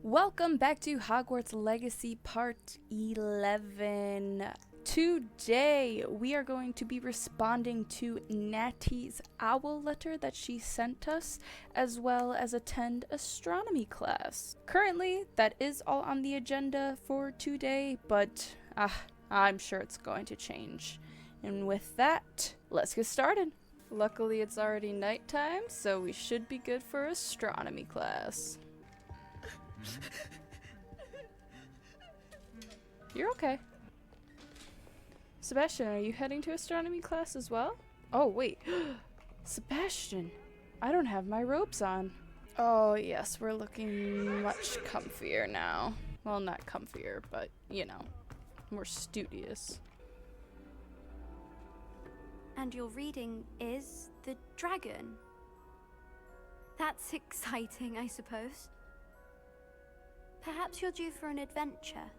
Welcome back to Hogwarts Legacy Part 11. Today we are going to be responding to Natty's owl letter that she sent us, as well as attend astronomy class. Currently, that is all on the agenda for today, but I'm sure it's going to change. And with that, let's get started. Luckily, it's already nighttime, so we should be good for astronomy class. You're okay. Sebastian, are you heading to astronomy class as well? Oh, wait. Sebastian, I don't have my robes on. Oh, yes, we're looking much comfier now. Well, not comfier, but, you know, more studious. And your reading is The Dragon. That's exciting, I suppose. Perhaps you're due for an adventure.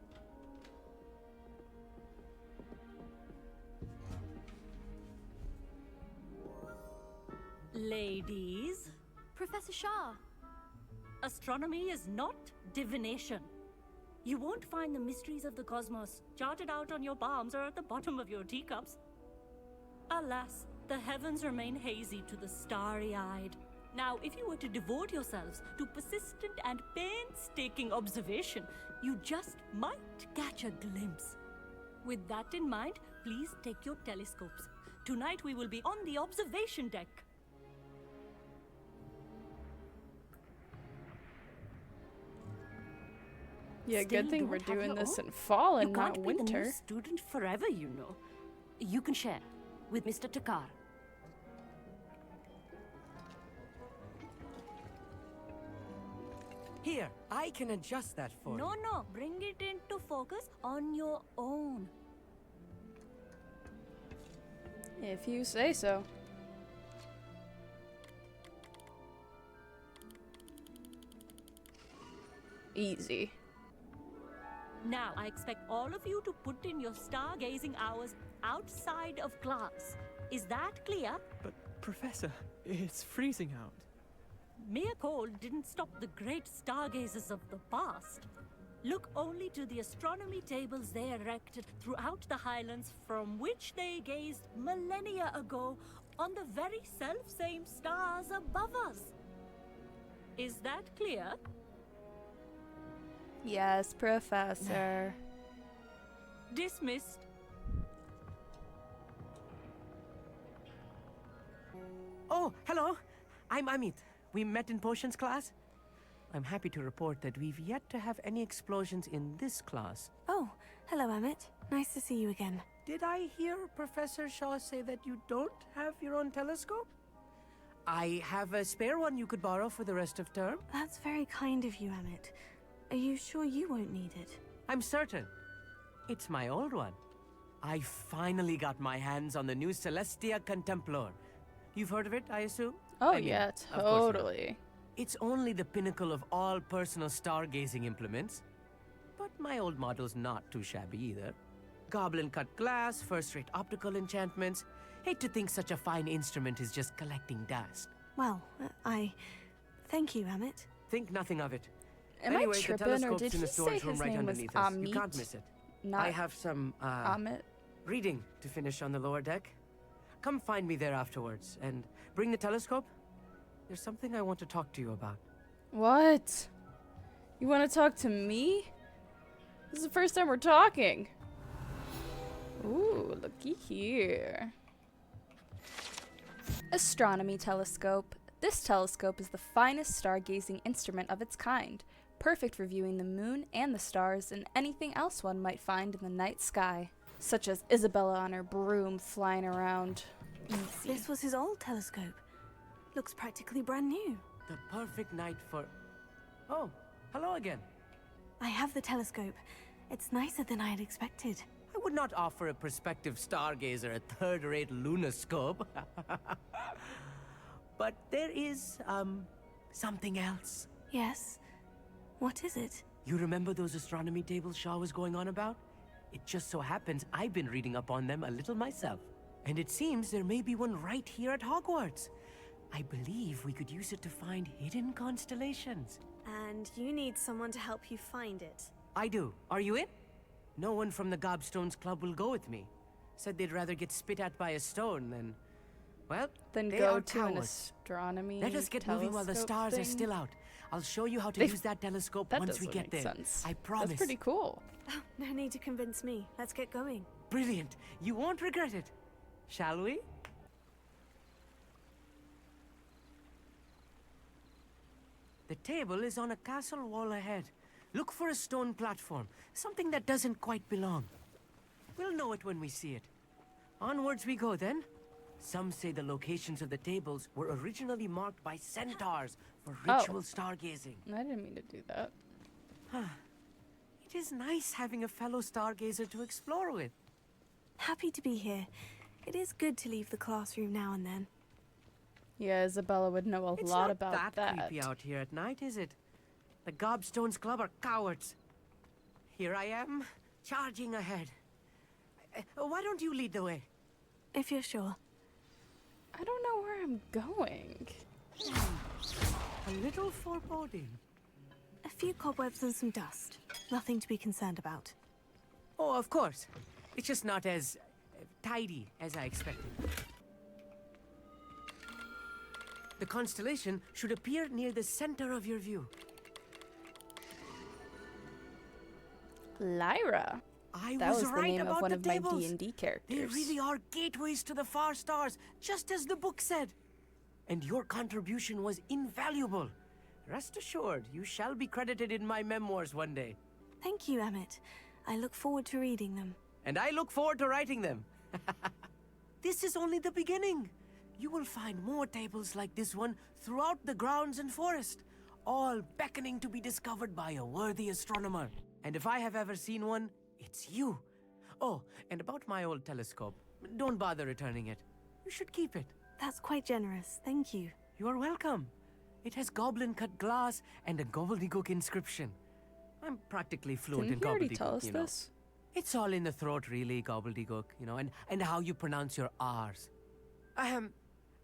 Ladies, Professor Shah. astronomy is not divination. You won't find the mysteries of the cosmos charted out on your palms or at the bottom of your teacups. Alas, the heavens remain hazy to the starry-eyed. Now, if you were to devote yourselves to persistent and painstaking observation, you just might catch a glimpse. With that in mind, please take your telescopes. Tonight we will be on the observation deck. Yeah, Still good thing don't we're have doing your this own? in fall and You not can't be the winter. new student forever, you know. You can share with Mr. Takar. Here, I can adjust that for you. No, bring it into focus on your own. If you say so. Easy. Now, I expect all of you to put in your stargazing hours outside of class. Is that clear? But, Professor, it's freezing out. Mere cold didn't stop the great stargazers of the past. Look only to the astronomy tables they erected throughout the Highlands, from which they gazed millennia ago on the very self-same stars above us. Is that clear? Yes, Professor. Dismissed. Oh, hello. I'm Amit. We met in potions class. I'm happy to report that we've yet to have any explosions in this class. Oh, hello, Amit. Nice to see you again. Did I hear Professor Shaw say that you don't have your own telescope? I have a spare one you could borrow for the rest of term. That's very kind of you, Amit. Are you sure you won't need it? I'm certain. It's my old one. I finally got my hands on the new Celestia Contemplar. You've heard of it, I assume? Oh, I mean, yeah, of course you have. totally. It's only the pinnacle of all personal stargazing implements. But my old model's not too shabby either. Goblin-cut glass, first-rate optical enchantments. Hate to think such a fine instrument is just collecting dust. Well, I thank you, Amit. Think nothing of it. Am Anyway, I the tripping, or telescope's did in he the say storage his room right name was underneath us. You Amit? can't miss it. Not I have some Amit? reading to finish on the lower deck. Come find me there afterwards and bring the telescope. There's something I want to talk to you about. What? You want to talk to me? This is the first time we're talking. Ooh, looky here. Astronomy telescope. This telescope is the finest stargazing instrument of its kind, perfect for viewing the moon and the stars and anything else one might find in the night sky, such as Isabella on her broom flying around. Easy. This was his old telescope. Looks practically brand new. The perfect night for... Oh, hello again. I have the telescope. It's nicer than I had expected. I would not offer a prospective stargazer a third-rate lunoscope. But there is, something else. Yes? What is it? You remember those astronomy tables Shaw was going on about? It just so happens I've been reading up on them a little myself. And it seems there may be one right here at Hogwarts. I believe we could use it to find hidden constellations. And you need someone to help you find it. I do. Are you in? No one from the Gobstones Club will go with me. Said they'd rather get spit at by a stone than... Well, Then they go are to an cowards. astronomy Let us get moving while the telescope stars thing. are still out. I'll show you how to They've- use that telescope That once we doesn't get make there. sense. I promise. That's pretty cool. Oh, no need to convince me. Let's get going. Brilliant. You won't regret it. Shall we? The table is on a castle wall ahead. Look for a stone platform. Something that doesn't quite belong. We'll know it when we see it. Onwards we go then. Some say the locations of the tables were originally marked by centaurs for Oh. ritual stargazing. I didn't mean to do that. It is nice having a fellow stargazer to explore with. Happy to be here. It is good to leave the classroom now and then. Yeah, Isabella would know a It's lot not about that. creepy out here at night, is it? The Gobstones Club are cowards. Here I am, charging ahead. Why don't you lead the way? If you're sure. I don't know where I'm going. A little foreboding. A few cobwebs and some dust. Nothing to be concerned about. Oh, of course. It's just not as tidy as I expected. The constellation should appear near the center of your view. Lyra. I That was the right name about of one the of my tables. D&D They characters. really are gateways to the far stars, just as the book said. And your contribution was invaluable. Rest assured, you shall be credited in my memoirs one day. Thank you, Emmett. I look forward to reading them. And I look forward to writing them. This is only the beginning. You will find more tables like this one throughout the grounds and forest, all beckoning to be discovered by a worthy astronomer. And if I have ever seen one, it's you. Oh, and about my old telescope, don't bother returning it. You should keep it. That's quite generous. Thank you. You are welcome. It has goblin-cut glass and a gobbledygook inscription. I'm practically fluent Didn't in he already gobbledygook, tell us you know. this? It's all in the throat, really, gobbledygook, you know, and how you pronounce your R's.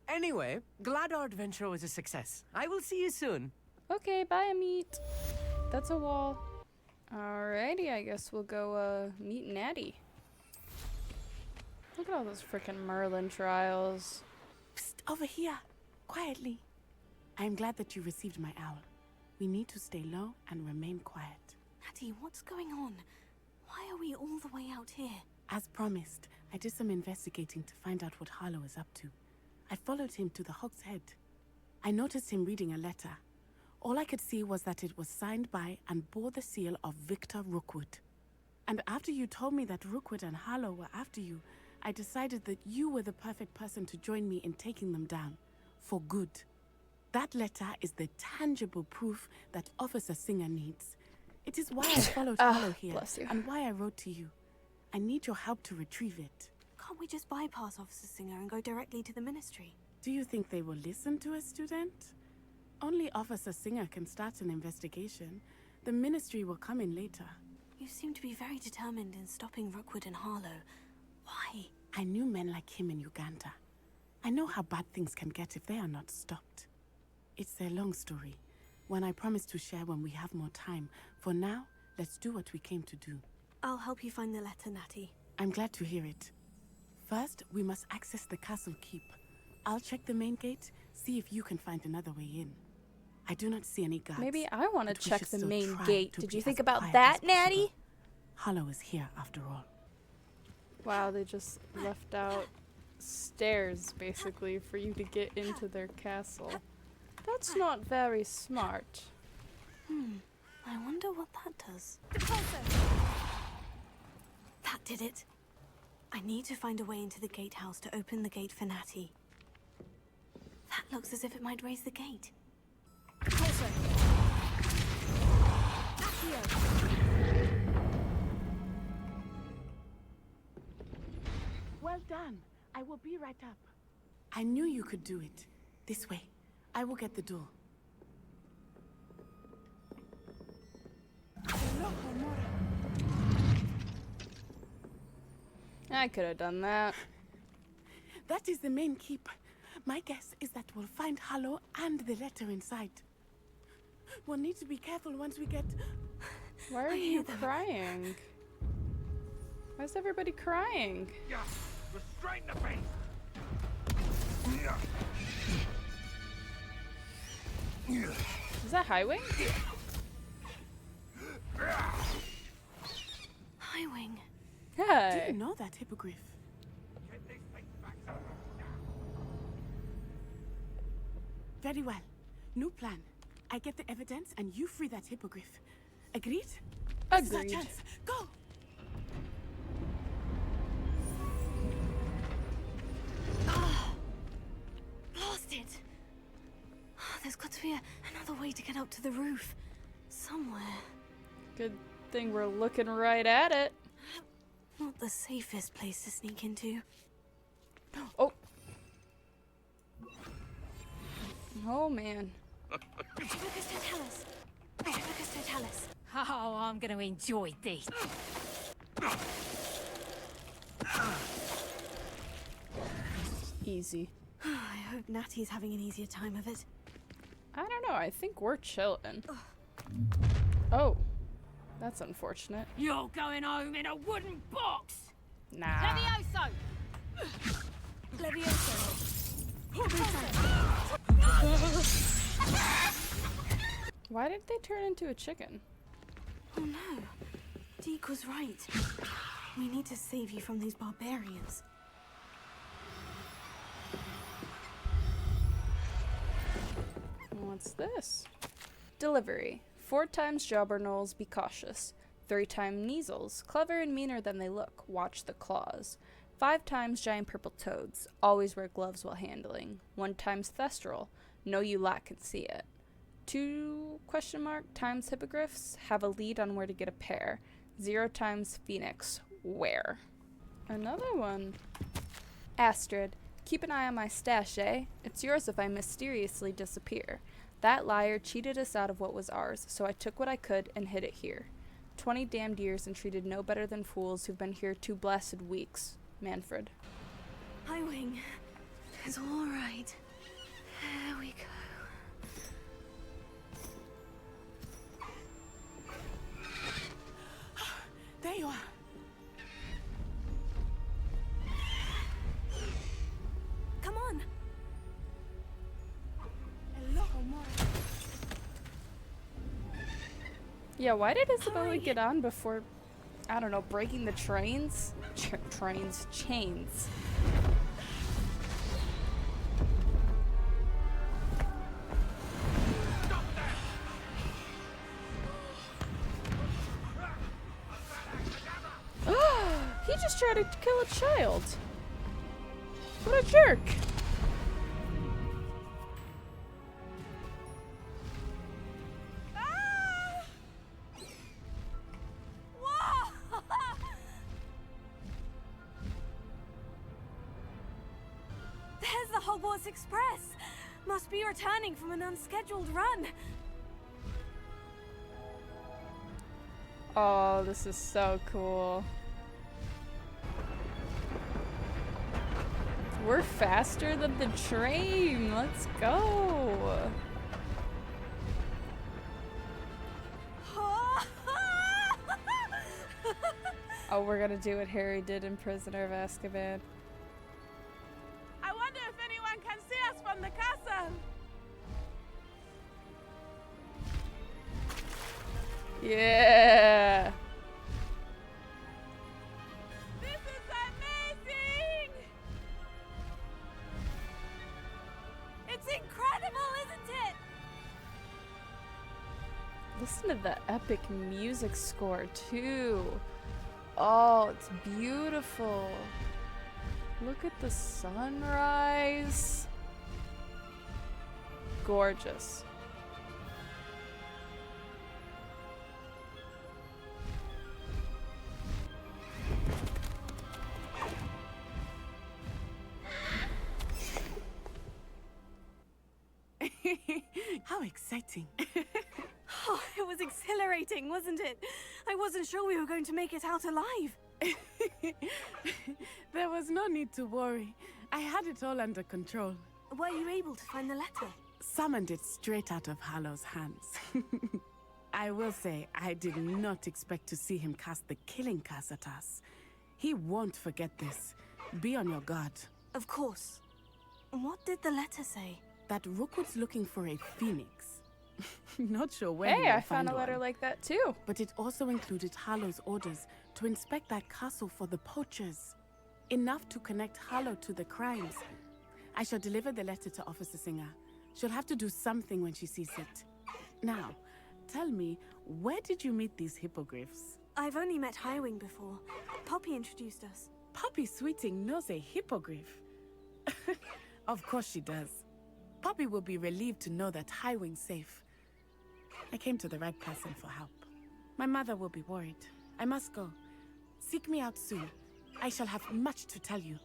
Anyway, glad our adventure was a success. I will see you soon. Okay, bye, Amit. That's a wall. Alrighty, I guess we'll go meet Natty. Look at all those frickin' Merlin trials. Psst, over here. Quietly. I am glad that you received my owl. We need to stay low and remain quiet. Natty, what's going on? Why are we all the way out here? As promised, I did some investigating to find out what Harlow is up to. I followed him to the Hog's Head. I noticed him reading a letter. All I could see was that it was signed by and bore the seal of Victor Rookwood. And after you told me that Rookwood and Harlow were after you, I decided that you were the perfect person to join me in taking them down. For good. That letter is the tangible proof that Officer Singer needs. It is why I followed Harlow here, bless you. and why I wrote to you. I need your help to retrieve it. Can't we just bypass Officer Singer and go directly to the ministry? Do you think they will listen to a student? Only Officer Singer can start an investigation. The ministry will come in later. You seem to be very determined in stopping Rookwood and Harlow. Why? I knew men like him in Uganda. I know how bad things can get if they are not stopped. It's a long story, one I promise to share when we have more time. For now, let's do what we came to do. I'll help you find the letter, Natty. I'm glad to hear it. First, we must access the castle keep. I'll check the main gate, see if you can find another way in. I do not see any guards. Maybe I want to but we check should the still main try gate. to Did be you think as about quiet that, as possible. Natty? Harlow is here after all. Wow, they just left out stairs, basically, for you to get into their castle. That's not very smart. I wonder what that does. That did it. I need to find a way into the gatehouse to open the gate for Natty. That looks as if it might raise the gate. Well done. I will be right up. I knew you could do it. This way. I will get the door. I could have done that. That is the main keep. My guess is that we'll find Harlow and the letter inside. We'll need to be careful once we get... Why are you crying? Why is everybody crying? Yeah, restrain the beast. Is that Highwing? Highwing. Hey. Didn't know that hippogriff. Get these things back up. Very well. New plan. I get the evidence and you free that hippogriff. Agreed? This is our Agreed. chance. Go! Blasted! There's got to be another way to get up to the roof. Somewhere. Good thing we're looking right at it. Not the safest place to sneak into. Oh. Oh man. Focus Totalis. Focus Totalis. Oh, I'm gonna enjoy this. Easy. I hope Natty's having an easier time of it. I don't know. I think we're chilling. Oh. That's unfortunate. You're going home in a wooden box. Nah. Levioso! Why did they turn into a chicken? Oh no. Deek was right. We need to save you from these barbarians. What's this? Delivery. 4 times jobberknolls, be cautious. 3 times measles, clever and meaner than they look, watch the claws. 5 times giant purple toads, always wear gloves while handling. 1 times thestral, know you lack and see it. 2 times hippogriffs, have a lead on where to get a pair. 0 times phoenix, where? Another one. Astrid, keep an eye on my stash, eh? It's yours if I mysteriously disappear. That liar cheated us out of what was ours, so I took what I could and hid it here. 20 damned years and treated no better than fools who've been here 2 blasted weeks. Manfred. Highwing. It's all right. There we go. There you are. Come on. Hello, more. Yeah, why did Isabella get on before, I don't know, breaking the trains? Chains. He just tried to kill a child. What a jerk. There's the Hogwarts Express. Must be returning from an unscheduled run. Oh, this is so cool. We're faster than the train. Let's go. Oh, we're gonna do what Harry did in Prisoner of Azkaban. I wonder if anyone can see us from the castle. Yeah. This is amazing. It's incredible, isn't it? Listen to the epic music score too. Oh, it's beautiful. Look at the sunrise. Gorgeous. How exciting. Oh, it was exhilarating, wasn't it? I wasn't sure we were going to make it out alive. There was no need to worry. I had it all under control. Were you able to find the letter? Summoned it straight out of Harlow's hands. I will say, I did not expect to see him cast the killing curse at us. He won't forget this. Be on your guard. Of course. What did the letter say? That Rookwood's looking for a phoenix. Not sure where he Hey, will I found find a letter one. like that too. But it also included Harlow's orders to inspect that castle for the poachers. Enough to connect Harlow to the crimes. I shall deliver the letter to Officer Singer. She'll have to do something when she sees it. Now, tell me, where did you meet these hippogriffs? I've only met Highwing before. Poppy introduced us. Poppy Sweeting knows a hippogriff. Of course she does. Poppy will be relieved to know that Highwing's safe. I came to the right person for help. My mother will be worried. I must go. Seek me out soon. I shall have much to tell you.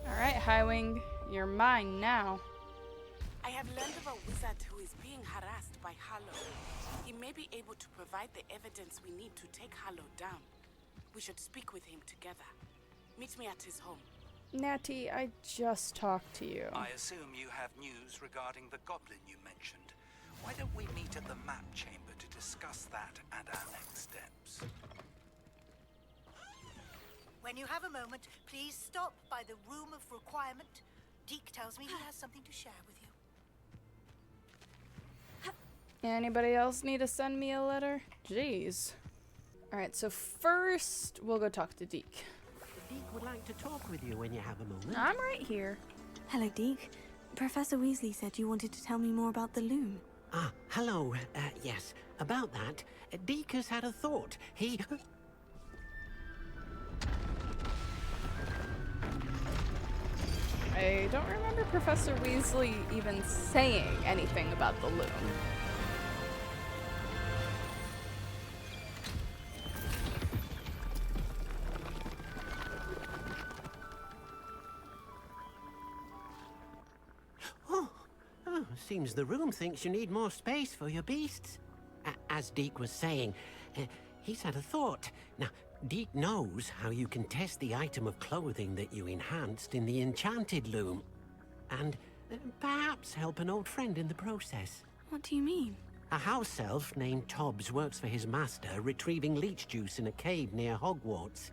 Alright, Highwing, you're mine now. I have learned of a wizard who is being harassed by Harlow. He may be able to provide the evidence we need to take Harlow down. We should speak with him together. Meet me at his home. Natty, I just talked to you. I assume you have news regarding the goblin you mentioned. Why don't we meet at the map chamber to discuss that and our next steps? When you have a moment, please stop by the Room of Requirement. Deek tells me he has something to share with you. Anybody else need to send me a letter? Jeez. Alright, so first we'll go talk to Deek. Deek would like to talk with you when you have a moment. I'm right here. Hello, Deek. Professor Weasley said you wanted to tell me more about the loom. Ah, hello. Yes, about that. Deek has had a thought. He... I don't remember Professor Weasley even saying anything about the loom. Oh, seems the room thinks you need more space for your beasts. As Deek was saying, he's had a thought. Now, Deek knows how you can test the item of clothing that you enhanced in the enchanted loom. And perhaps help an old friend in the process. What do you mean? A house elf named Tobbs works for his master, retrieving leech juice in a cave near Hogwarts.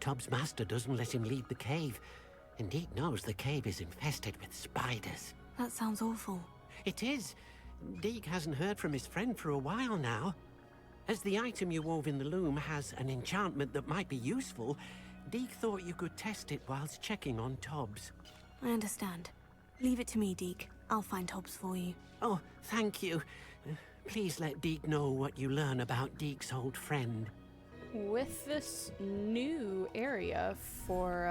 Tobbs' master doesn't let him leave the cave, and Deek knows the cave is infested with spiders. That sounds awful. It is. Deek hasn't heard from his friend for a while now. As the item you wove in the loom has an enchantment that might be useful, Deek thought you could test it whilst checking on Tobbs. I understand. Leave it to me, Deek. I'll find Tobbs for you. Oh, thank you. Please let Deek know what you learn about Deek's old friend. With this new area for,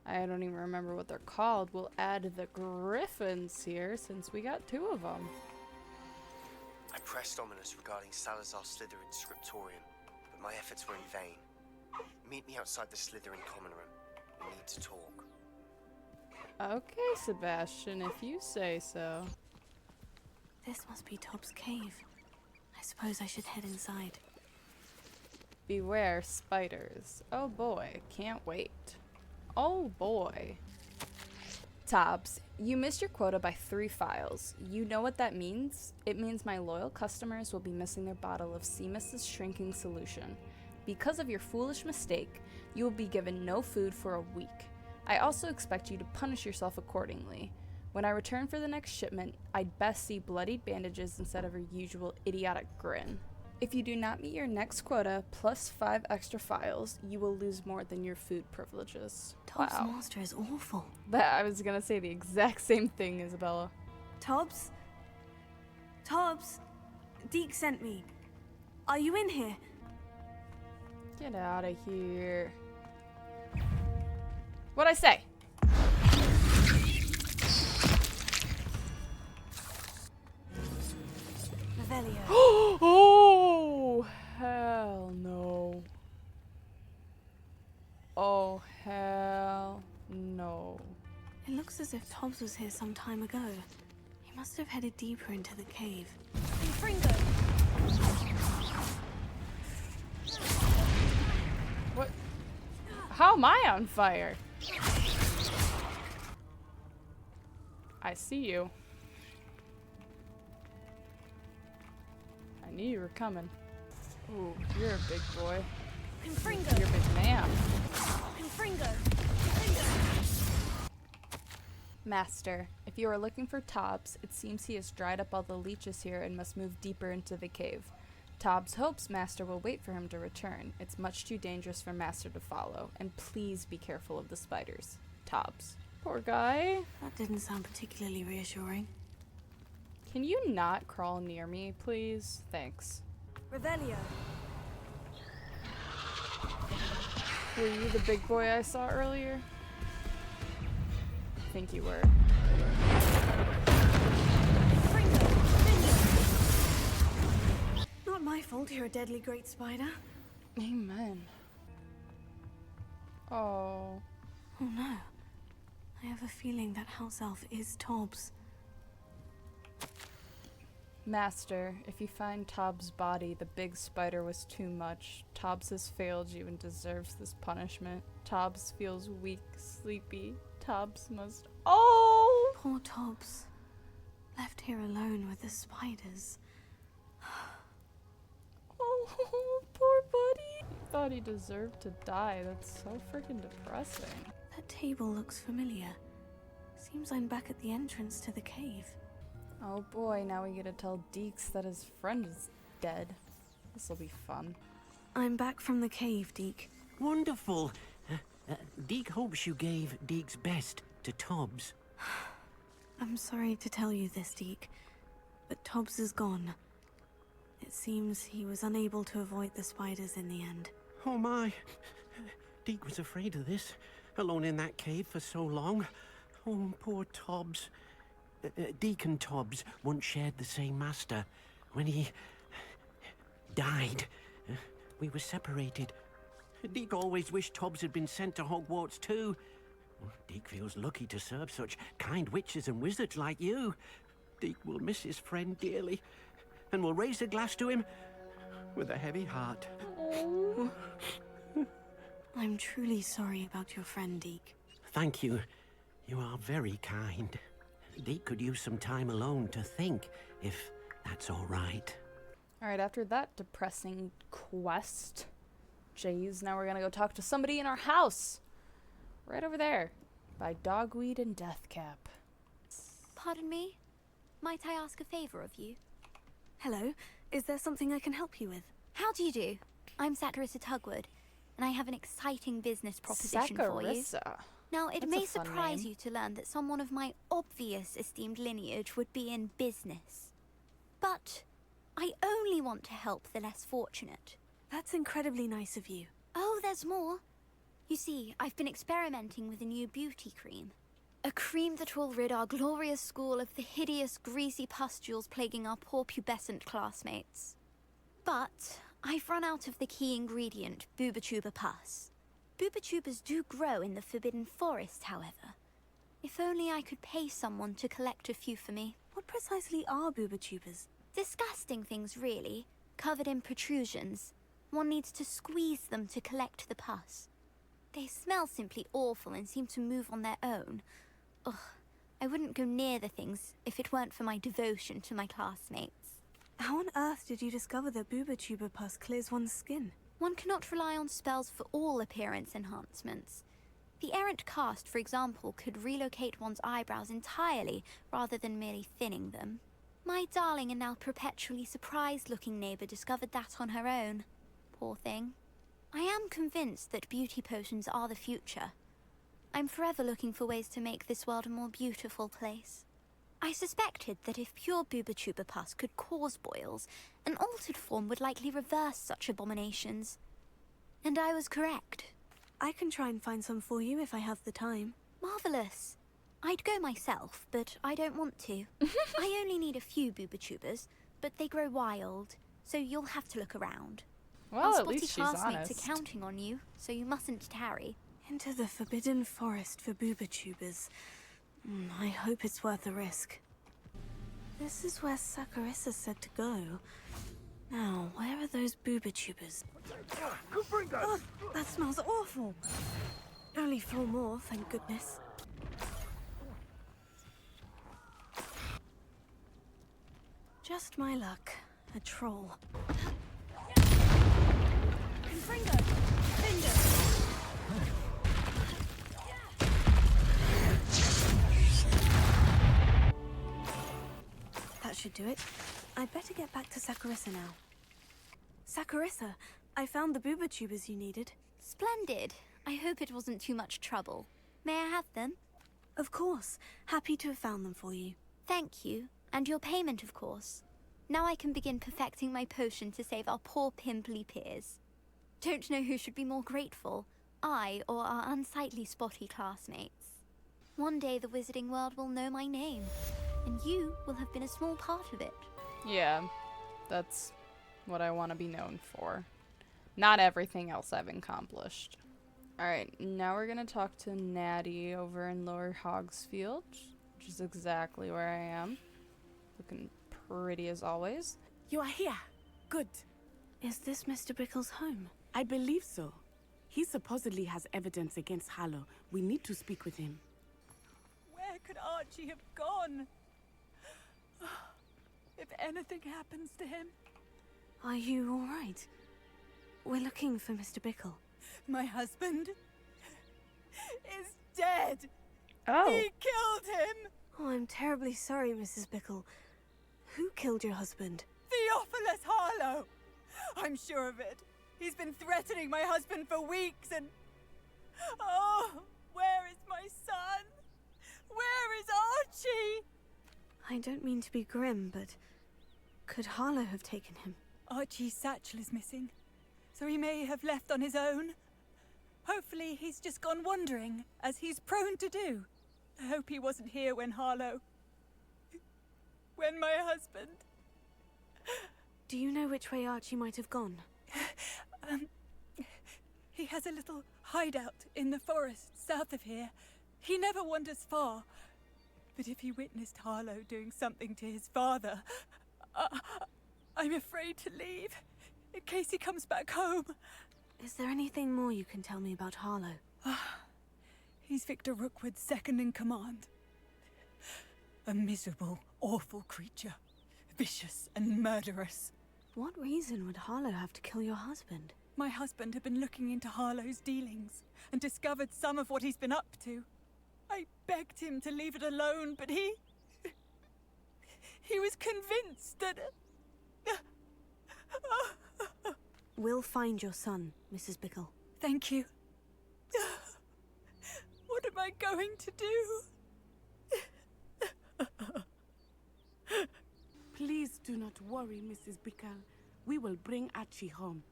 I don't even remember what they're called, we'll add the Griffins here since we got 2 of them. I pressed Ominus regarding Salazar's Slytherin Scriptorium, but my efforts were in vain. Meet me outside the Slytherin common room. We need to talk. Okay, Sebastian, if you say so. This must be Tobbs' cave. I suppose I should head inside. Beware spiders. Oh boy, can't wait. Oh boy. Tobbs, you missed your quota by 3 files. You know what that means? It means my loyal customers will be missing their bottle of Seamus's shrinking solution. Because of your foolish mistake, you will be given no food for a week. I also expect you to punish yourself accordingly. When I return for the next shipment, I'd best see bloodied bandages instead of your usual idiotic grin. If you do not meet your next quota plus 5 extra files, you will lose more than your food privileges. Tobbs' Wow. master is awful. I was gonna say the exact same thing, Isabella. Tobbs? Tobbs? Deek sent me. Are you in here? Get out of here. What'd I say? Revelio. Oh, hell no. Oh, hell no. It looks as if Tobbs was here some time ago. He must have headed deeper into the cave. Fringo! What? How am I on fire? I see you. I knew you were coming. Ooh, you're a big boy. Confringo. You're a big man. Confringo. Master, if you are looking for Tobbs, it seems he has dried up all the leeches here and must move deeper into the cave. Tobbs hopes Master will wait for him to return. It's much too dangerous for Master to follow, and please be careful of the spiders. Tobbs. Poor guy. That didn't sound particularly reassuring. Can you not crawl near me, please? Thanks. Revelio. Were you the big boy I saw earlier? I think you were. Not my fault you're a deadly great spider. Amen. Oh. Oh no. I have a feeling that house elf is Tobbs. Master, if you find Tobbs' body, the big spider was too much. Tobbs has failed you and deserves this punishment. Tobbs feels weak, sleepy. Tobbs must— Oh! Poor Tobbs. Left here alone with the spiders. Oh, poor buddy. He thought he deserved to die. That's so freaking depressing. That table looks familiar. Seems I'm back at the entrance to the cave. Oh boy, now we get to tell Deeks that his friend is dead. This'll be fun. I'm back from the cave, Deek. Wonderful. Deek hopes you gave Deek's best to Tobbs. I'm sorry to tell you this, Deek, but Tobbs is gone. It seems he was unable to avoid the spiders in the end. Oh my. Deek was afraid of this. Alone in that cave for so long. Oh, poor Tobbs. Deek and Tobbs once shared the same master. When he died, we were separated. Deek always wished Tobbs had been sent to Hogwarts too. Deek feels lucky to serve such kind witches and wizards like you. Deek will miss his friend dearly, and will raise a glass to him with a heavy heart. I'm truly sorry about your friend, Deek. Thank you. You are very kind. Deek could use some time alone to think, if that's all right. Alright, after that depressing quest, jeez, now we're gonna go talk to somebody in our house. Right over there, by Dogweed and Deathcap. Pardon me? Might I ask a favor of you? Hello, is there something I can help you with? How do you do? I'm Sacharisa Tugwood, and I have an exciting business proposition for you. Sacharisa. Now, it That's may a fun surprise name. you to learn that someone of my obvious esteemed lineage would be in business. But I only want to help the less fortunate. That's incredibly nice of you. Oh, there's more. You see, I've been experimenting with a new beauty cream. A cream that will rid our glorious school of the hideous, greasy pustules plaguing our poor pubescent classmates. But I've run out of the key ingredient, bubotuber pus. Bubotubers do grow in the Forbidden Forest, however. If only I could pay someone to collect a few for me. What precisely are bubotubers? Disgusting things, really, covered in protrusions. One needs to squeeze them to collect the pus. They smell simply awful and seem to move on their own. Ugh, I wouldn't go near the things if it weren't for my devotion to my classmates. How on earth did you discover that bubotuber pus clears one's skin? One cannot rely on spells for all appearance enhancements. The errant cast, for example, could relocate one's eyebrows entirely rather than merely thinning them. My darling and now perpetually surprised-looking neighbour discovered that on her own. Poor thing. I am convinced that beauty potions are the future. I'm forever looking for ways to make this world a more beautiful place. I suspected that if pure bubotuber pus could cause boils, an altered form would likely reverse such abominations. And I was correct. I can try and find some for you if I have the time. Marvellous. I'd go myself, but I don't want to. I only need a few bubotubers, but they grow wild, so you'll have to look around. Well, Our at spotty least she's classmates honest. are counting on you, so you mustn't tarry. Into the Forbidden Forest for bubotubers. I hope it's worth the risk. This is where Sacharisa said to go. Now, where are those bubotubers? Oh, that smells awful. Only 4 more, thank goodness. Just my luck. A troll. That should do it. I'd better get back to Sacharisa now. Sacharisa, I found the bubotubers you needed. Splendid. I hope it wasn't too much trouble. May I have them? Of course. Happy to have found them for you. Thank you. And your payment, of course. Now I can begin perfecting my potion to save our poor pimply peers. Don't know who should be more grateful, I or our unsightly spotty classmates. One day the wizarding world will know my name, and you will have been a small part of it. Yeah, that's what I want to be known for. Not everything else I've accomplished. Alright, now we're gonna talk to Natty over in Lower Hogsfield, which is exactly where I am. Looking pretty as always. You are here. Good. Is this Mr. Bickle's home? I believe so. He supposedly has evidence against Harlow. We need to speak with him. Where could Archie have gone? If anything happens to him. Are you all right? We're looking for Mr. Bickle. My husband is dead. Oh. He killed him. Oh, I'm terribly sorry, Mrs. Bickle. Who killed your husband? Theophilus Harlow. I'm sure of it. He's been threatening my husband for weeks and... Oh, where is my son? Where is Archie? I don't mean to be grim, but could Harlow have taken him? Archie's satchel is missing, so he may have left on his own. Hopefully he's just gone wandering, as he's prone to do. I hope he wasn't here when my husband... Do you know which way Archie might have gone? He has a little hideout in the forest south of here. He never wanders far. But if he witnessed Harlow doing something to his father, I'm afraid to leave, in case he comes back home. Is there anything more you can tell me about Harlow? He's Victor Rookwood's second in command. A miserable, awful creature. Vicious and murderous. What reason would Harlow have to kill your husband? My husband had been looking into Harlow's dealings and discovered some of what he's been up to. I begged him to leave it alone, but he was convinced that... We'll find your son, Mrs. Bickle. Thank you. What am I going to do? Please do not worry, Mrs. Bickle. We will bring Archie home.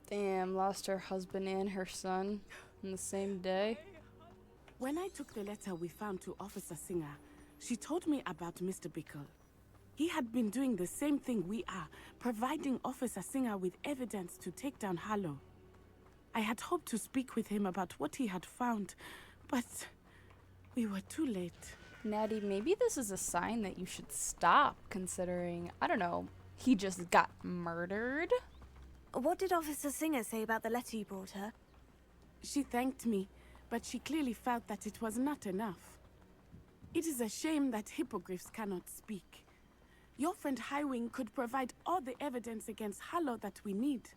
Damn, lost her husband and her son in the same day. When I took the letter we found to Officer Singer, she told me about Mr. Bickle. He had been doing the same thing we are, providing Officer Singer with evidence to take down Harlow. I had hoped to speak with him about what he had found, but we were too late. Natty, maybe this is a sign that you should stop, considering, I don't know, he just got murdered? What did Officer Singer say about the letter you brought her? She thanked me, but she clearly felt that it was not enough. It is a shame that hippogriffs cannot speak. Your friend Highwing could provide all the evidence against Harlow that we need.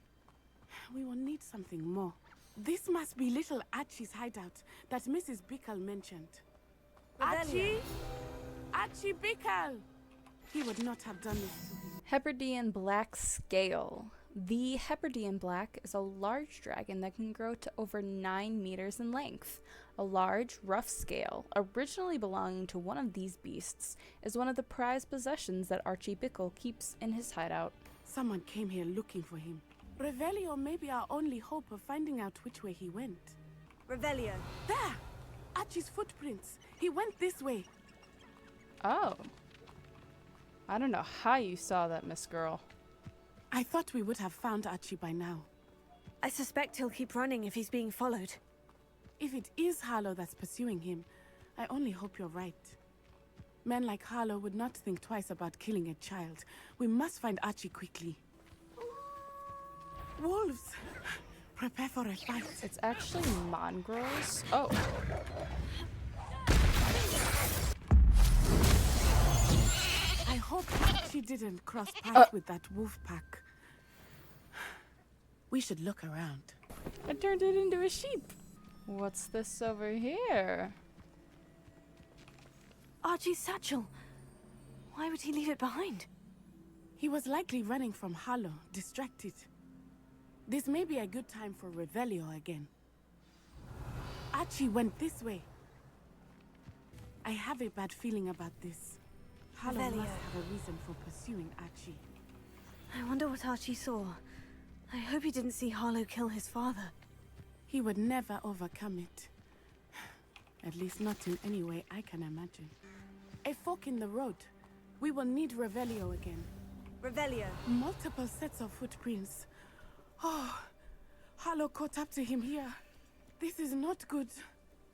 We will need something more. This must be little Archie's hideout that Mrs. Bickle mentioned. Archie? Archie Bickle! He would not have done this to him. Hebridean Black Scale. The Hebridean Black is a large dragon that can grow to over 9 meters in length. A large, rough scale, originally belonging to one of these beasts, is one of the prized possessions that Archie Bickle keeps in his hideout. Someone came here looking for him. Revelio may be our only hope of finding out which way he went. Revelio. There! Archie's footprints. He went this way. Oh. I don't know how you saw that, Miss Girl. I thought we would have found Archie by now. I suspect he'll keep running if he's being followed. If it is Harlow that's pursuing him, I only hope you're right. Men like Harlow would not think twice about killing a child. We must find Archie quickly. Wolves! Prepare for a fight. It's actually mongrels. Oh. I hope she didn't cross paths with that wolf pack. We should look around. I turned it into a sheep. What's this over here? Archie's satchel. Why would he leave it behind? He was likely running from Harlow, distracted. This may be a good time for Revelio again. Archie went this way. I have a bad feeling about this. Harlow must have a reason for pursuing Archie. I wonder what Archie saw. I hope he didn't see Harlow kill his father. He would never overcome it. At least not in any way I can imagine. A fork in the road. We will need Revelio again. Revelio. Multiple sets of footprints. Oh, Harlow caught up to him here. This is not good.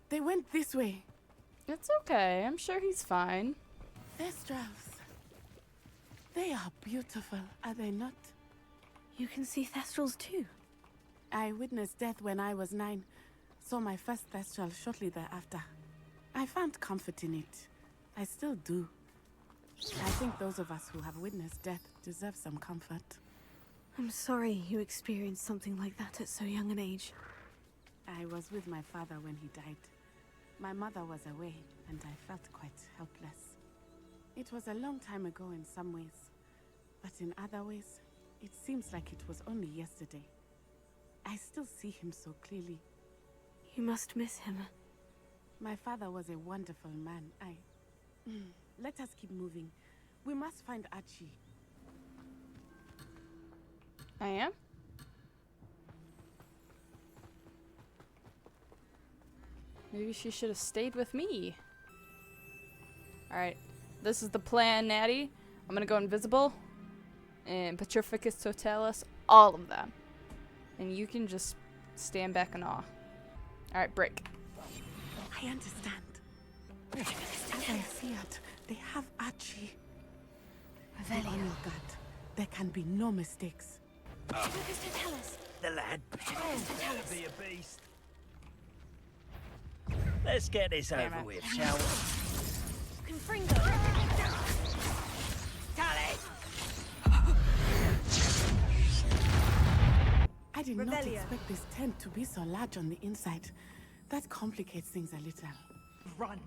They went this way. It's okay. I'm sure he's fine. Thestrals. They are beautiful, are they not? You can see Thestrals too. I witnessed death when I was 9. Saw my first Thestral shortly thereafter. I found comfort in it. I still do. I think those of us who have witnessed death deserve some comfort. I'm sorry you experienced something like that at so young an age. I was with my father when he died. My mother was away, and I felt quite helpless. It was a long time ago in some ways, but in other ways, it seems like it was only yesterday. I still see him so clearly. You must miss him. My father was a wonderful man. Let us keep moving. We must find Archie. I am? Maybe she should have stayed with me. Alright. This is the plan, Natty. I'm gonna go invisible. And Petrificus Totalis. All of them. And you can just stand back in awe. Alright, break. I understand. As I see it, they have Archie. Be on your guard. There can be no mistakes. The lad pretends to be a beast. Let's get this over with, shall we? I did not expect this tent to be so large on the inside. That complicates things a little. Run!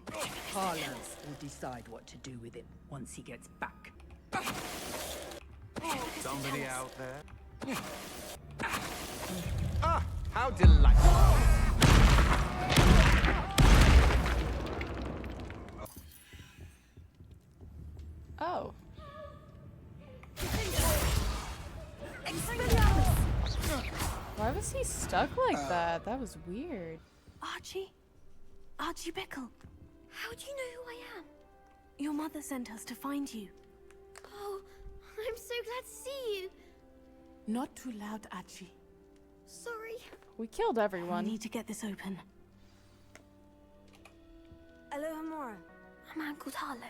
Harlow will decide what to do with him once he gets back. Somebody out there? Ah, how delightful! Oh. Why was he stuck like that? That was weird. Archie? Archie Bickle. How do you know who I am? Your mother sent us to find you. Oh, I'm so glad to see you. Not too loud, Archie. Sorry. We killed everyone. We need to get this open. Alohomora. A man called Harlow.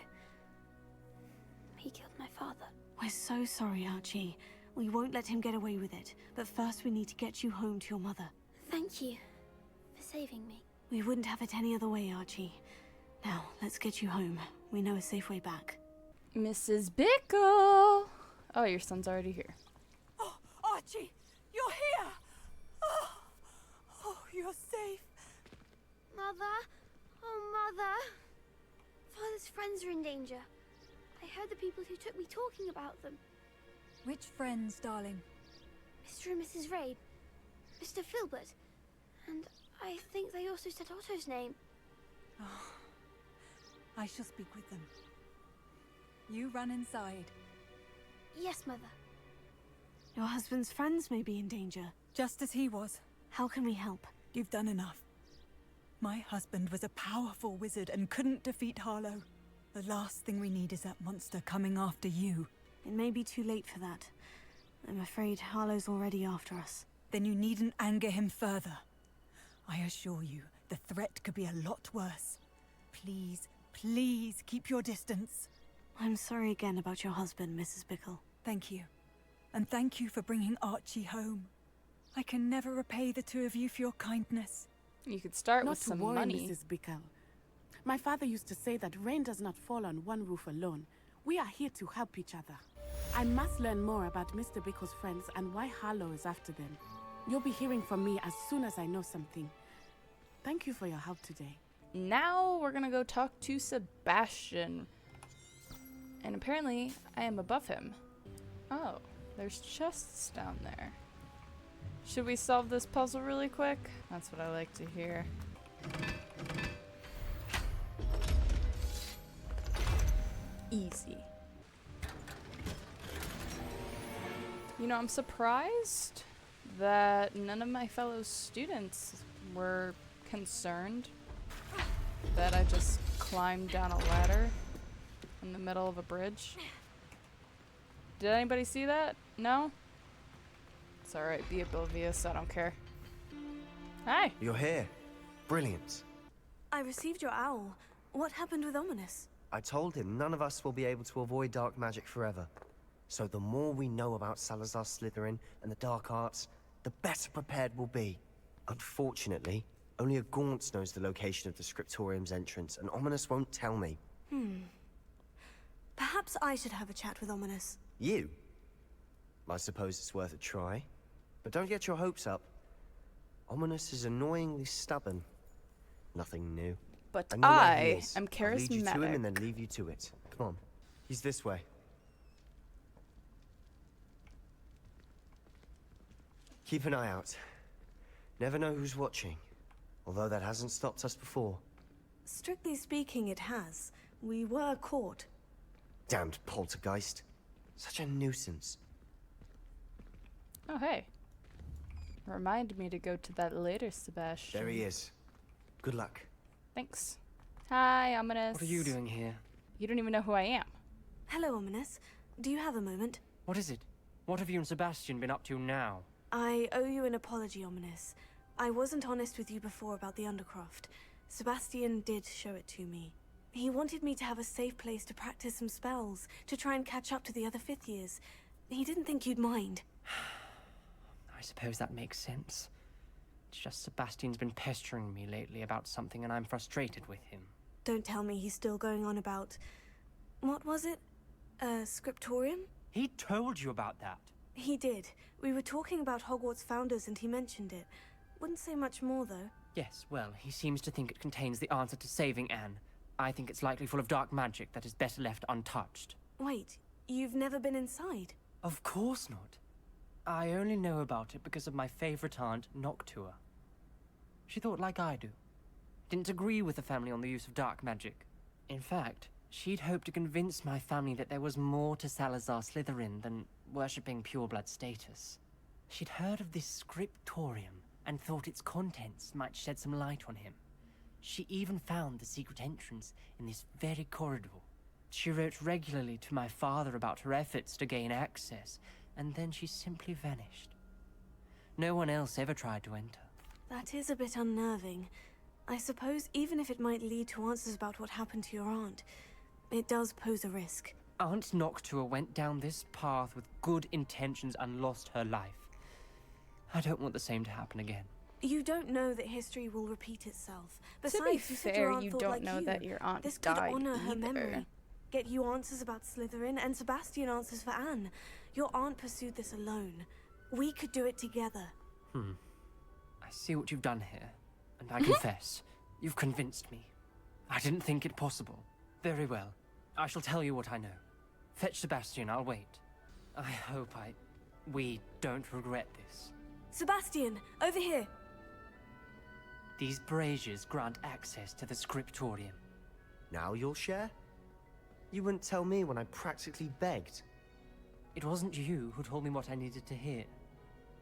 He killed my father. We're so sorry, Archie. We won't let him get away with it. But first we need to get you home to your mother. Thank you for saving me. We wouldn't have it any other way, Archie. Now, let's get you home. We know a safe way back. Mrs. Bickle! Oh, your son's already here. Oh, Archie! You're here! Oh, you're safe. Mother! Oh, Mother! Father's friends are in danger. I heard the people who took me talking about them. Which friends, darling? Mr. and Mrs. Rabe. Mr. Filbert. And I think they also said Otto's name. Oh, I shall speak with them. You run inside. Yes, Mother. Your husband's friends may be in danger. Just as he was. How can we help? You've done enough. My husband was a powerful wizard and couldn't defeat Harlow. The last thing we need is that monster coming after you. It may be too late for that. I'm afraid Harlow's already after us. Then you needn't anger him further. I assure you, the threat could be a lot worse. Please, please keep your distance. I'm sorry again about your husband, Mrs. Bickle. Thank you. And thank you for bringing Archie home. I can never repay the two of you for your kindness. You could start Not with to some worry, money. Mrs. Bickle. My father used to say that rain does not fall on one roof alone. We are here to help each other. I must learn more about Mr. Bickle's friends and why Harlow is after them. You'll be hearing from me as soon as I know something. Thank you for your help today. Now we're gonna go talk to Sebastian. And apparently I am above him. Oh, there's chests down there. Should we solve this puzzle really quick? That's what I like to hear. Easy. You know, I'm surprised that none of my fellow students were concerned that I just climbed down a ladder in the middle of a bridge. Did anybody see that? No? It's alright, be oblivious, I don't care. Hi! You're here. Brilliant. I received your owl. What happened with Ominus? I told him none of us will be able to avoid dark magic forever. So the more we know about Salazar Slytherin and the dark arts, the better prepared we'll be. Unfortunately, only a Gaunt knows the location of the Scriptorium's entrance, and Ominus won't tell me. Perhaps I should have a chat with Ominus. You? I suppose it's worth a try. But don't get your hopes up. Ominus is annoyingly stubborn. Nothing new. But I know where he I is. am I'll lead you to him charismatic. and then leave you to it. Come on. He's this way. Keep an eye out. Never know who's watching. Although that hasn't stopped us before. Strictly speaking, it has. We were caught. Damned poltergeist. Such a nuisance. Oh, hey. Remind me to go to that later, Sebastian. There he is. Good luck. Thanks. Hi, Ominus. What are you doing here? You don't even know who I am. Hello, Ominus. Do you have a moment? What is it? What have you and Sebastian been up to now? I owe you an apology, Ominus. I wasn't honest with you before about the Undercroft. Sebastian did show it to me. He wanted me to have a safe place to practice some spells, to try and catch up to the other fifth years. He didn't think you'd mind. I suppose that makes sense. It's just Sebastian's been pestering me lately about something and I'm frustrated with him. Don't tell me he's still going on about... What was it? Scriptorium? He told you about that? He did. We were talking about Hogwarts founders and he mentioned it. Wouldn't say much more, though. Yes, well, he seems to think it contains the answer to saving Anne. I think it's likely full of dark magic that is better left untouched. Wait, you've never been inside? Of course not. I only know about it because of my favorite aunt, Noctua. She thought like I do. Didn't agree with the family on the use of dark magic. In fact, she'd hoped to convince my family that there was more to Salazar Slytherin than worshipping pureblood status. She'd heard of this scriptorium and thought its contents might shed some light on him. She even found the secret entrance in this very corridor. She wrote regularly to my father about her efforts to gain access, and then she simply vanished. No one else ever tried to enter. That is a bit unnerving. I suppose even if it might lead to answers about what happened to your aunt, it does pose a risk. Aunt Noctua went down this path with good intentions and lost her life. I don't want the same to happen again. You don't know that history will repeat itself. To be Besides, you said fair, your aunt you thought don't like know you. that your aunt This could died honor her either. memory. Get you answers about Slytherin, and Sebastian answers for Anne. Your aunt pursued this alone. We could do it together. I see what you've done here, and I confess, you've convinced me. I didn't think it possible. Very well. I shall tell you what I know. Fetch Sebastian, I'll wait. I hope we don't regret this. Sebastian, over here. These braziers grant access to the scriptorium. Now you'll share? You wouldn't tell me when I practically begged. It wasn't you who told me what I needed to hear.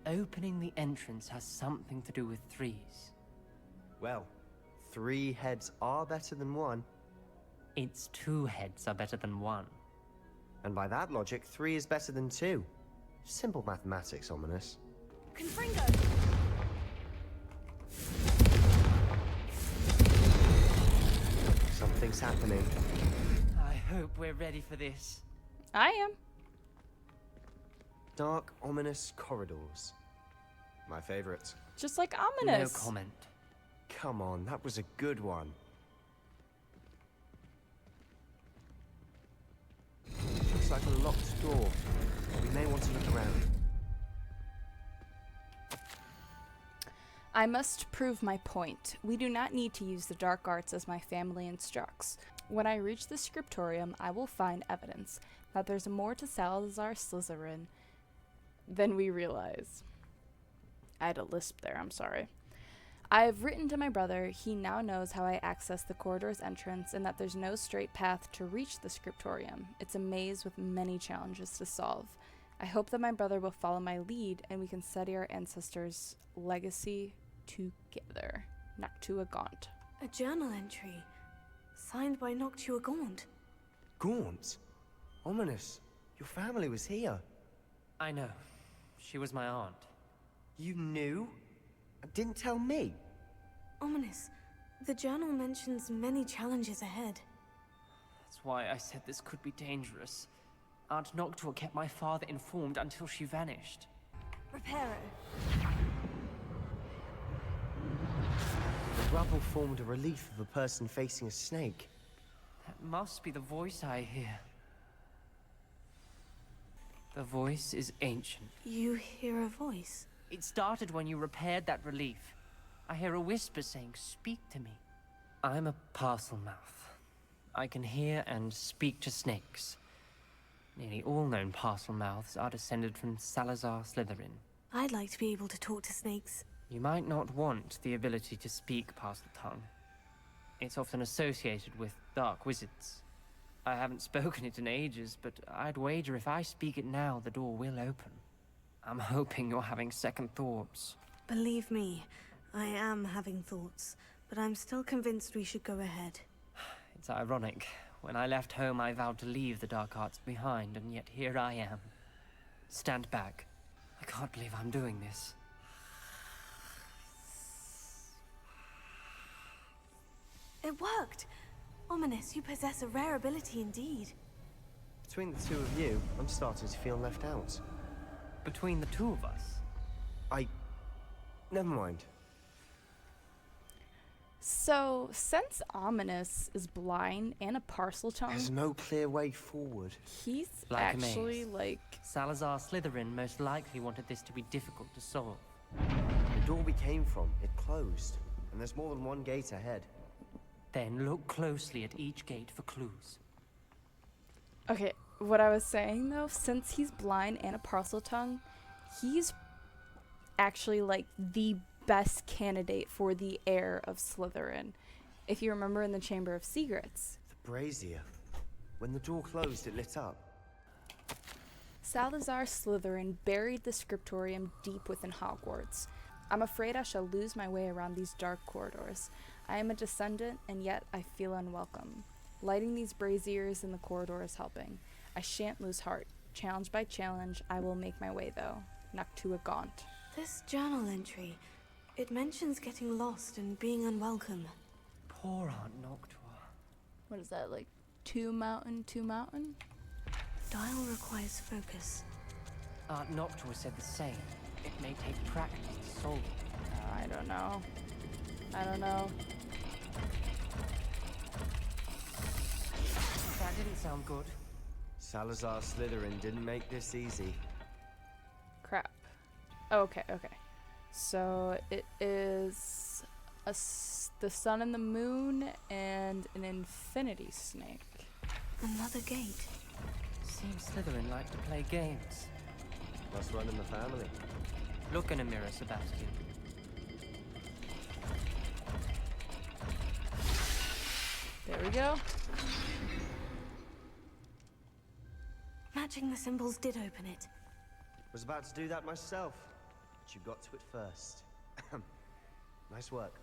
Opening the entrance has something to do with threes. Well, 3 heads are better than 1. It's 2 heads are better than 1. And by that logic, 3 is better than 2. Simple mathematics, Ominus. Confringo! Something's happening. I hope we're ready for this. I am. Dark, ominous corridors. My favorite. Just like Ominous. No comment. Come on, that was a good one. Looks like a locked door. We may want to look around. I must prove my point. We do not need to use the dark arts as my family instructs. When I reach the scriptorium, I will find evidence that there's more to Salazar Slytherin than we realize. I had a lisp there, I'm sorry. I have written to my brother. He now knows how I access the corridor's entrance and that there's no straight path to reach the scriptorium. It's a maze with many challenges to solve. I hope that my brother will follow my lead and we can study our ancestors' legacy together. Noctua Gaunt. A journal entry. Signed by Noctua Gaunt. Gaunt? Ominous. Your family was here. I know. She was my aunt. You knew? Didn't tell me. Ominous. The journal mentions many challenges ahead. That's why I said this could be dangerous. Aunt Noctua kept my father informed until she vanished. Reparo. The rubble formed a relief of a person facing a snake. That must be the voice I hear. The voice is ancient. You hear a voice? It started when you repaired that relief. I hear a whisper saying, "Speak to me." I'm a parcel mouth. I can hear and speak to snakes. Nearly all known parcel mouths are descended from Salazar Slytherin. I'd like to be able to talk to snakes. You might not want the ability to speak parcel tongue. It's often associated with dark wizards. I haven't spoken it in ages, but I'd wager if I speak it now, the door will open. I'm hoping you're having second thoughts. Believe me, I am having thoughts, but I'm still convinced we should go ahead. It's ironic. When I left home, I vowed to leave the dark arts behind, and yet here I am. Stand back. I can't believe I'm doing this. It worked! Ominous, you possess a rare ability indeed. Between the two of you, I'm starting to feel left out. Between the two of us? Never mind. So, since Ominous is blind and a parcel tongue, There's no clear way forward. he's Like a actually maze. like... Salazar Slytherin most likely wanted this to be difficult to solve. The door we came from, it closed. And there's more than one gate ahead. Then look closely at each gate for clues. Okay, what I was saying though, since he's blind and a parcel tongue, he's actually like the best candidate for the heir of Slytherin. If you remember in the Chamber of Secrets. The brazier. When the door closed, it lit up. Salazar Slytherin buried the scriptorium deep within Hogwarts. I'm afraid I shall lose my way around these dark corridors. I am a descendant, and yet I feel unwelcome. Lighting these braziers in the corridor is helping. I shan't lose heart. Challenge by challenge, I will make my way, though. Noctua Gaunt. This journal entry, it mentions getting lost and being unwelcome. Poor Aunt Noctua. What is that, like, two mountain? Dial requires focus. Aunt Noctua said the same. It may take practice to solve it. I don't know. That didn't sound good. Salazar Slytherin didn't make this easy. Crap. Okay. So it is the sun and the moon and an infinity snake. Another gate. Seems Slytherin like to play games. Must run in the family. Look in a mirror, Sebastian. There we go. Matching the symbols did open it. Was about to do that myself, but you got to it first. Nice work.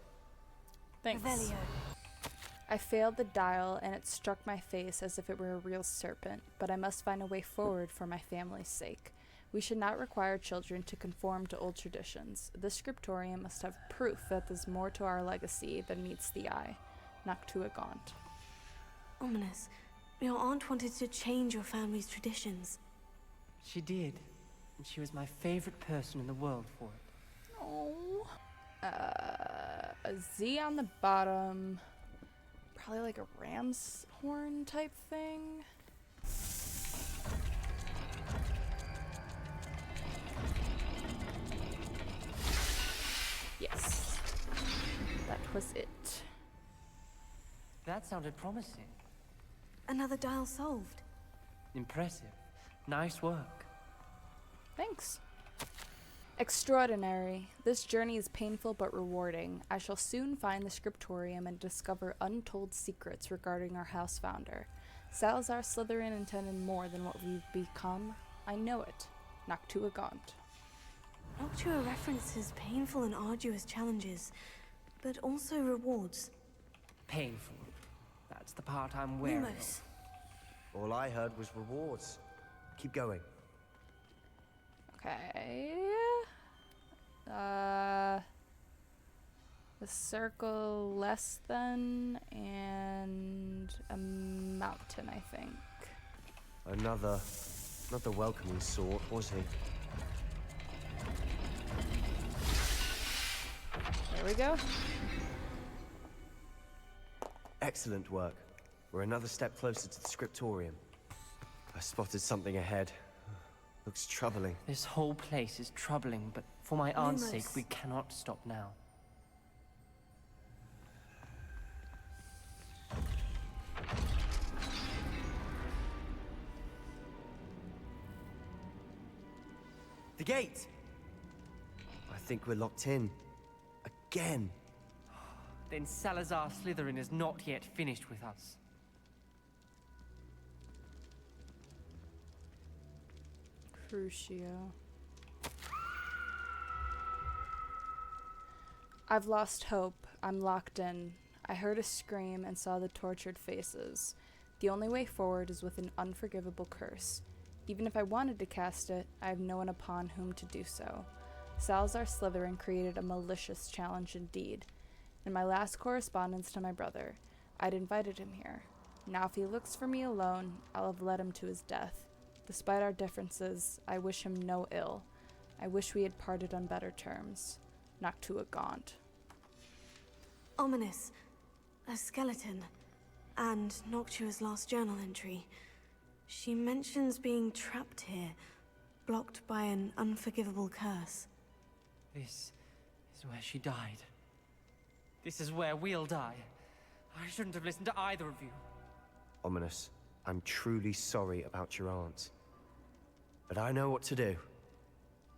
Thanks. Revelio. I failed the dial and it struck my face as if it were a real serpent, but I must find a way forward for my family's sake. We should not require children to conform to old traditions. The scriptorium must have proof that there's more to our legacy than meets the eye. Noctua Gaunt. Ominous, your aunt wanted to change your family's traditions. She did. And she was my favorite person in the world for it. A Z on the bottom. Probably like a ram's horn type thing. Yes. That was it. That sounded promising. Another dial solved. Impressive. Nice work. Thanks. Extraordinary. This journey is painful but rewarding. I shall soon find the scriptorium and discover untold secrets regarding our house founder. Salazar Slytherin intended more than what we've become. I know it. Noctua Gaunt. Noctua references painful and arduous challenges, but also rewards. Painful. That's the part I'm wary Lumos. of. All I heard was rewards. Keep going. Okay. The circle less than and a mountain, I think. Another, not the welcoming sort, was he? There we go. Excellent work. We're another step closer to the scriptorium. I spotted something ahead. Looks troubling. This whole place is troubling, but for my aunt's Lumos. sake, we cannot stop now. The gate! I think we're locked in. Again. Then Salazar Slytherin is not yet finished with us. Crucio. I've lost hope. I'm locked in. I heard a scream and saw the tortured faces. The only way forward is with an unforgivable curse. Even if I wanted to cast it, I have no one upon whom to do so. Salazar Slytherin created a malicious challenge indeed. In my last correspondence to my brother, I'd invited him here. Now if he looks for me alone, I'll have led him to his death. Despite our differences, I wish him no ill. I wish we had parted on better terms. Noctua Gaunt. Ominous. A skeleton. And Noctua's last journal entry. She mentions being trapped here, blocked by an unforgivable curse. This is where she died. This is where we'll die. I shouldn't have listened to either of you. Ominous, I'm truly sorry about your aunt. But I know what to do.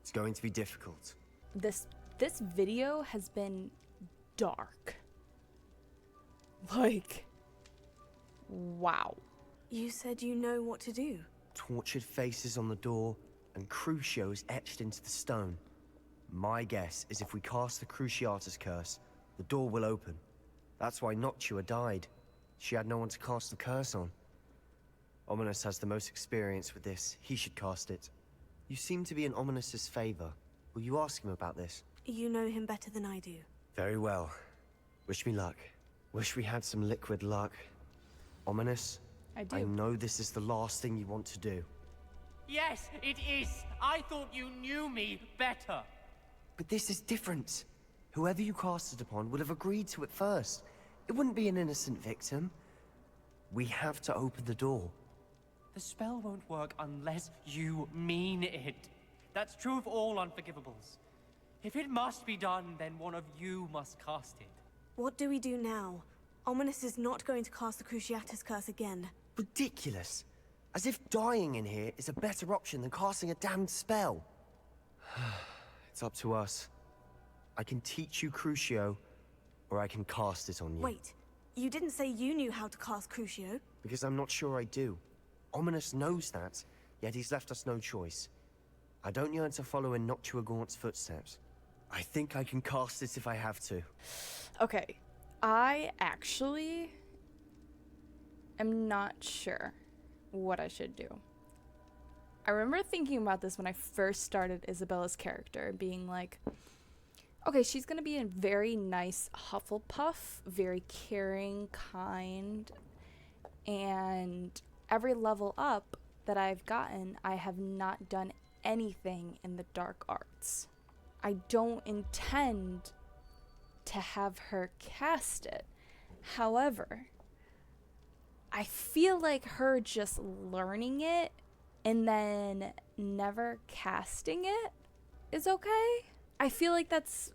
It's going to be difficult. This video has been dark. Like, wow. You said you know what to do. Tortured faces on the door and Crucios etched into the stone. My guess is if we cast the Cruciatus curse, the door will open. That's why Noctua died. She had no one to cast the curse on. Ominous has the most experience with this. He should cast it. You seem to be in Ominous's favor. Will you ask him about this? You know him better than I do. Very well. Wish me luck. Wish we had some liquid luck. Ominous, I do. I know this is the last thing you want to do. Yes, it is. I thought you knew me better. But this is different. Whoever you cast it upon would have agreed to it first. It wouldn't be an innocent victim. We have to open the door. The spell won't work unless you mean it. That's true of all unforgivables. If it must be done, then one of you must cast it. What do we do now? Ominous is not going to cast the Cruciatus curse again. Ridiculous. As if dying in here is a better option than casting a damned spell. It's up to us. I can teach you Crucio, or I can cast it on you. Wait, you didn't say you knew how to cast Crucio? Because I'm not sure I do. Ominous knows that, yet he's left us no choice. I don't yearn to follow in Noctua Gaunt's footsteps. I think I can cast it if I have to. Okay, I actually am not sure what I should do. I remember thinking about this when I first started Isabella's character, being like, okay, she's gonna be a very nice Hufflepuff, very caring, kind, and every level up that I've gotten, I have not done anything in the dark arts. I don't intend to have her cast it. However, I feel like her just learning it and then never casting it is okay. I feel like that's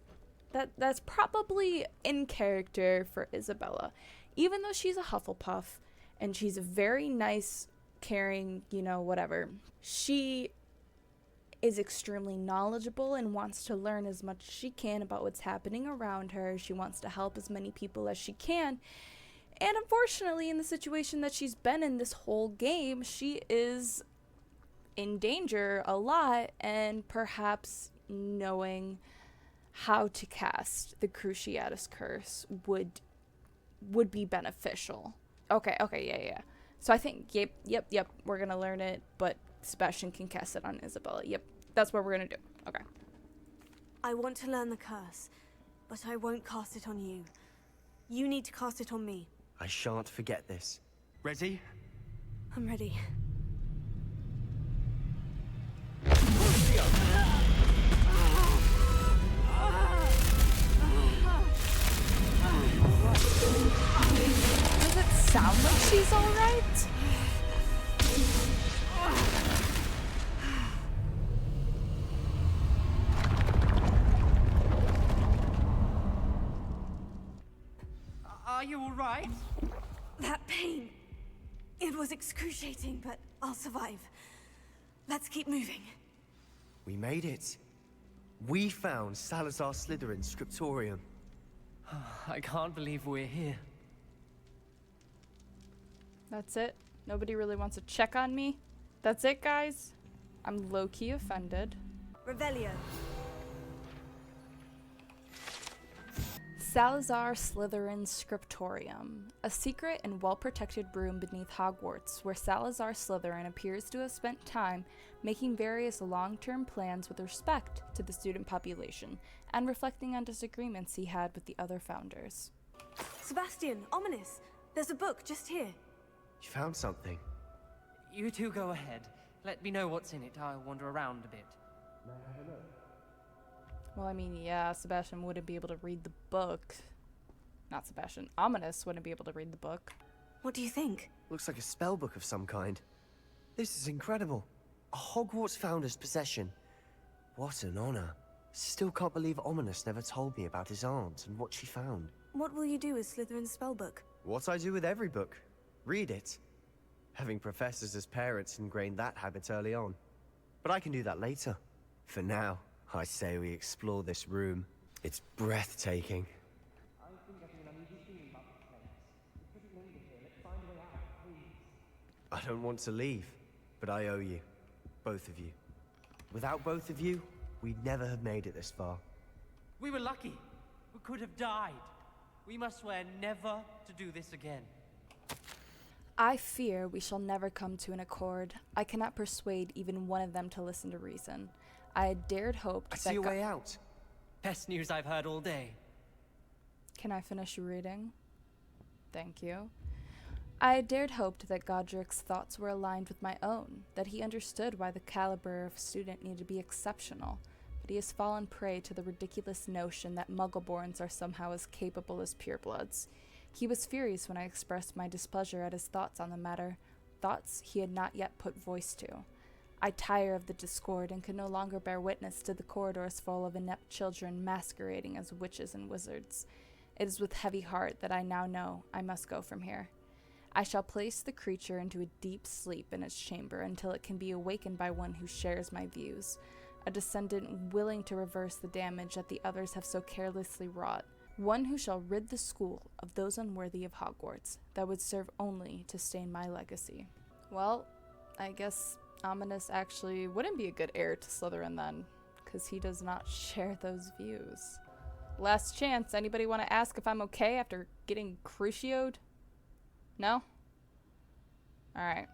probably in character for Isabella. Even though she's a Hufflepuff and she's a very nice, caring, you know, whatever, she is extremely knowledgeable and wants to learn as much as she can about what's happening around her. She wants to help as many people as she can. And unfortunately, in the situation that she's been in this whole game, she is in danger a lot, and perhaps knowing how to cast the Cruciatus Curse would be beneficial. Okay, yeah. So I think, yep, we're gonna learn it, but Sebastian can cast it on Isabella. Yep, that's what we're gonna do. Okay. I want to learn the curse, but I won't cast it on you. You need to cast it on me. I shan't forget this. Ready? I'm ready. Does it sound like she's alright? Are you alright? That pain. It was excruciating, but I'll survive. Let's keep moving. We made it. We found Salazar Slytherin's Scriptorium. I can't believe we're here. That's it? Nobody really wants to check on me? That's it, guys? I'm low-key offended. Revelio. Salazar Slytherin's Scriptorium, a secret and well-protected room beneath Hogwarts where Salazar Slytherin appears to have spent time making various long-term plans with respect to the student population and reflecting on disagreements he had with the other founders. Sebastian, Ominus, there's a book just here. You found something. You two go ahead. Let me know what's in it. I'll wander around a bit. Well, I mean, yeah, Sebastian wouldn't be able to read the book. Not Sebastian. Ominus wouldn't be able to read the book. What do you think? Looks like a spell book of some kind. This is incredible. A Hogwarts founder's possession. What an honor. Still can't believe Ominus never told me about his aunt and what she found. What will you do with Slytherin's spellbook? What I do with every book. Read it. Having professors as parents ingrained that habit early on. But I can do that later. For now, I say we explore this room. It's breathtaking. I don't want to leave, but I owe you. Both of you. Without both of you, we'd never have made it this far. We were lucky. We could have died. We must swear never to do this again. I fear we shall never come to an accord. I cannot persuade even one of them to listen to reason. I had dared hope I that see a way out. Best news I've heard all day. Can I finish reading? Thank you. I had dared hoped that Godric's thoughts were aligned with my own, that he understood why the caliber of student needed to be exceptional, but he has fallen prey to the ridiculous notion that Muggleborns are somehow as capable as purebloods. He was furious when I expressed my displeasure at his thoughts on the matter, thoughts he had not yet put voice to. I tire of the discord and could no longer bear witness to the corridors full of inept children masquerading as witches and wizards. It is with heavy heart that I now know I must go from here. I shall place the creature into a deep sleep in its chamber until it can be awakened by one who shares my views, a descendant willing to reverse the damage that the others have so carelessly wrought, one who shall rid the school of those unworthy of Hogwarts that would serve only to stain my legacy. Well, I guess Ominus actually wouldn't be a good heir to Slytherin then, because he does not share those views. Last chance, anybody want to ask if I'm okay after getting crucioed? No? Alright.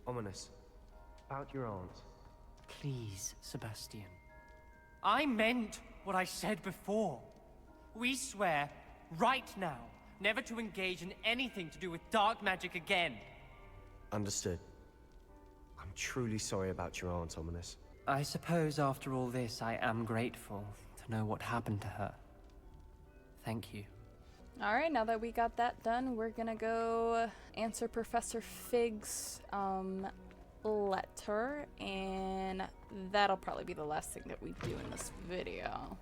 Ominus, about your aunt. Please, Sebastian. I meant what I said before. We swear right now, never to engage in anything to do with dark magic again. Understood. I'm truly sorry about your aunt, Ominus. I suppose after all this, I am grateful to know what happened to her. Thank you. Alright, now that we got that done, we're gonna go answer Professor Fig's letter, and that'll probably be the last thing that we do in this video.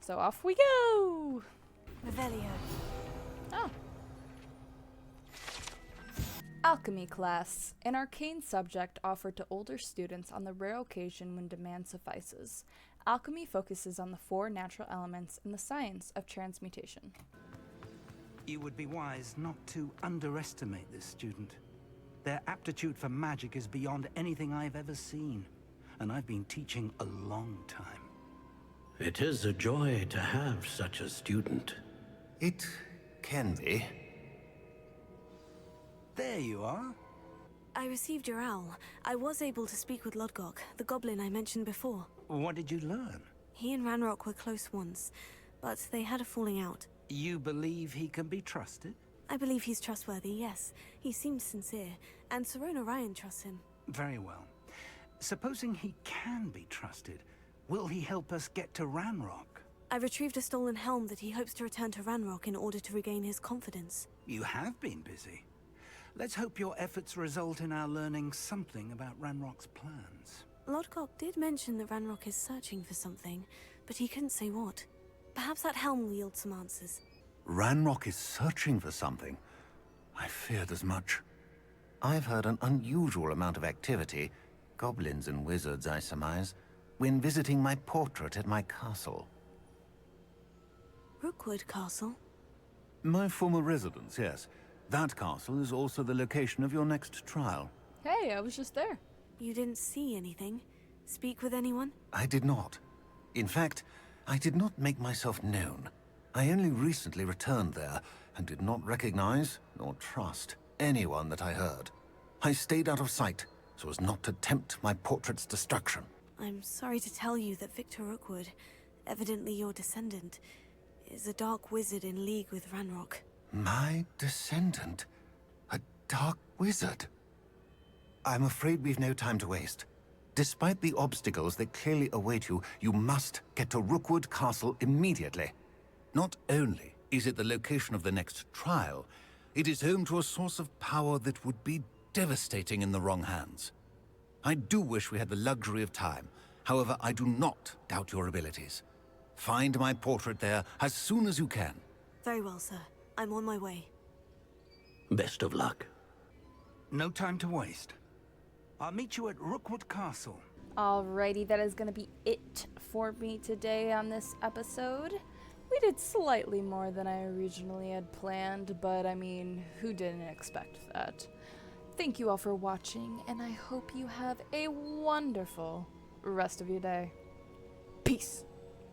So off we go! Revelio. Oh. Alchemy class, an arcane subject offered to older students on the rare occasion when demand suffices. Alchemy focuses on the 4 natural elements and the science of transmutation. You would be wise not to underestimate this student. Their aptitude for magic is beyond anything I've ever seen, and I've been teaching a long time. It is a joy to have such a student. It can be. There you are. I received your owl. I was able to speak with Lodgok, the goblin I mentioned before. What did you learn? He and Ranrock were close once, but they had a falling out. You believe he can be trusted? I believe he's trustworthy, yes. He seems sincere, and Sirona Ryan trusts him. Very well. Supposing he can be trusted, will he help us get to Ranrock? I retrieved a stolen helm that he hopes to return to Ranrock in order to regain his confidence. You have been busy. Let's hope your efforts result in our learning something about Ranrock's plans. Lodgok did mention that Ranrock is searching for something, but he couldn't say what. Perhaps that helm will yield some answers. Ranrock is searching for something. I feared as much. I've heard an unusual amount of activity, goblins and wizards, I surmise, when visiting my portrait at my castle. Rookwood Castle? My former residence, yes. That castle is also the location of your next trial. Hey, I was just there. You didn't see anything? Speak with anyone? I did not. In fact, I did not make myself known. I only recently returned there, and did not recognize, nor trust, anyone that I heard. I stayed out of sight, so as not to tempt my portrait's destruction. I'm sorry to tell you that Victor Rookwood, evidently your descendant, is a dark wizard in league with Ranrock. My descendant? A dark wizard? I'm afraid we've no time to waste. Despite the obstacles that clearly await you, you must get to Rookwood Castle immediately. Not only is it the location of the next trial, it is home to a source of power that would be devastating in the wrong hands. I do wish we had the luxury of time. However, I do not doubt your abilities. Find my portrait there as soon as you can. Very well, sir. I'm on my way. Best of luck. No time to waste. I'll meet you at Rookwood Castle. Alrighty, that is going to be it for me today on this episode. We did slightly more than I originally had planned, but I mean, who didn't expect that? Thank you all for watching, and I hope you have a wonderful rest of your day. Peace.